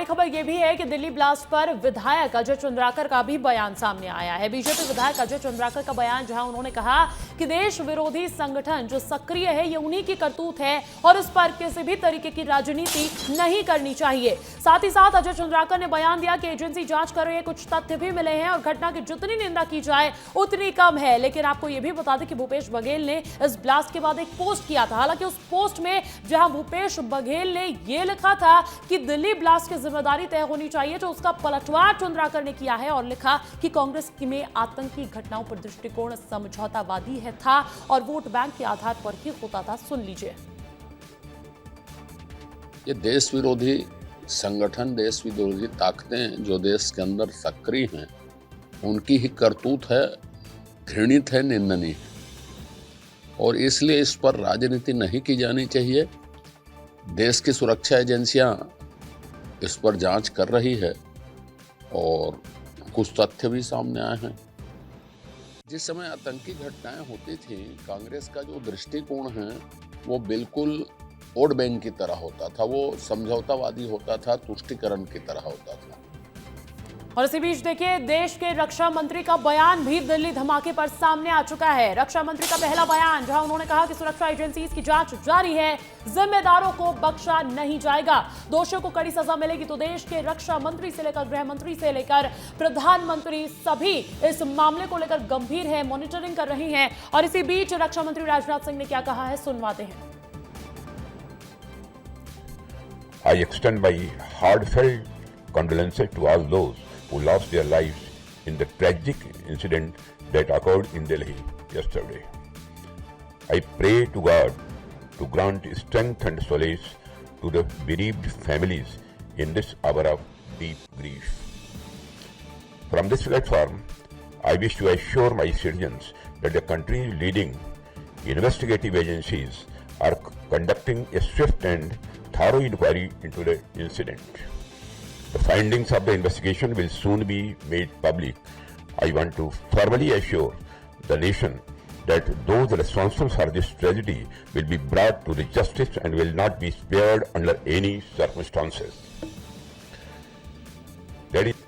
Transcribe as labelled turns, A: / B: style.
A: बड़ी खबर यह भी है कि दिल्ली ब्लास्ट पर विधायक अजय चंद्राकर का भी बयान सामने आया है। बीजेपी विधायक अजय चंद्राकर का बयान, जहां उन्होंने कहा कि देश विरोधी संगठन जो सक्रिय है ये उन्हीं की करतूत है और इस पर किसी भी तरीके की राजनीति नहीं करनी चाहिए। साथ ही साथ अजय चंद्राकर ने बयान दिया कि एजेंसी जांच कर रही है, कुछ तथ्य भी मिले हैं और घटना की जितनी निंदा की जाए उतनी कम है। लेकिन आपको यह भी बता दें कि भूपेश बघेल ने इस ब्लास्ट के बाद एक पोस्ट किया था। हालांकि उस पोस्ट में जहां भूपेश बघेल ने यह लिखा था कि दिल्ली ब्लास्ट की जिम्मेदारी तय होनी चाहिए, तो उसका पलटवार चंद्राकर ने किया है और लिखा कि कांग्रेस में आतंकी घटनाओं पर दृष्टिकोण समझौतावादी है था और वोट बैंक के आधार पर ही होता था। सुन लीजिए।
B: ये देश विरोधी संगठन, देश विरोधी ताकतें जो देश के अंदर सक्रिय हैं, उनकी ही करतूत है, घृणित है, निंदनीय है और इसलिए इस पर राजनीति नहीं की जानी चाहिए। देश की सुरक्षा एजेंसियां इस पर जांच कर रही है और कुछ तथ्य भी सामने आए हैं। जिस समय आतंकी घटनाएं होती थी, कांग्रेस का जो दृष्टिकोण है वो बिल्कुल वोट बैंक की तरह होता था, वो समझौतावादी होता था, तुष्टीकरण की तरह होता था।
A: और इसी बीच देखिए, देश के रक्षा मंत्री का बयान भी दिल्ली धमाके पर सामने आ चुका है। रक्षा मंत्री का पहला बयान, जहां उन्होंने कहा कि सुरक्षा एजेंसीज की जांच जारी है, जिम्मेदारों को बख्शा नहीं जाएगा, दोषियों को कड़ी सजा मिलेगी। तो देश के रक्षा मंत्री से लेकर गृह मंत्री से लेकर प्रधानमंत्री सभी इस मामले को लेकर गंभीर है, मॉनिटरिंग कर रही हैं। और इसी बीच रक्षा मंत्री राजनाथ सिंह ने क्या कहा है, सुनवाते हैं।
C: I extend my heartfelt condolences to all those who lost their lives in the tragic incident that occurred in Delhi yesterday. I pray to God to grant strength and solace to the bereaved families in this hour of deep grief. From this platform, I wish to assure my citizens that the country's leading investigative agencies are conducting a swift and thorough inquiry into the incident. The findings of the investigation will soon be made public. I want to formally assure the nation that those responsible for this tragedy will be brought to the justice and will not be spared under any circumstances. That is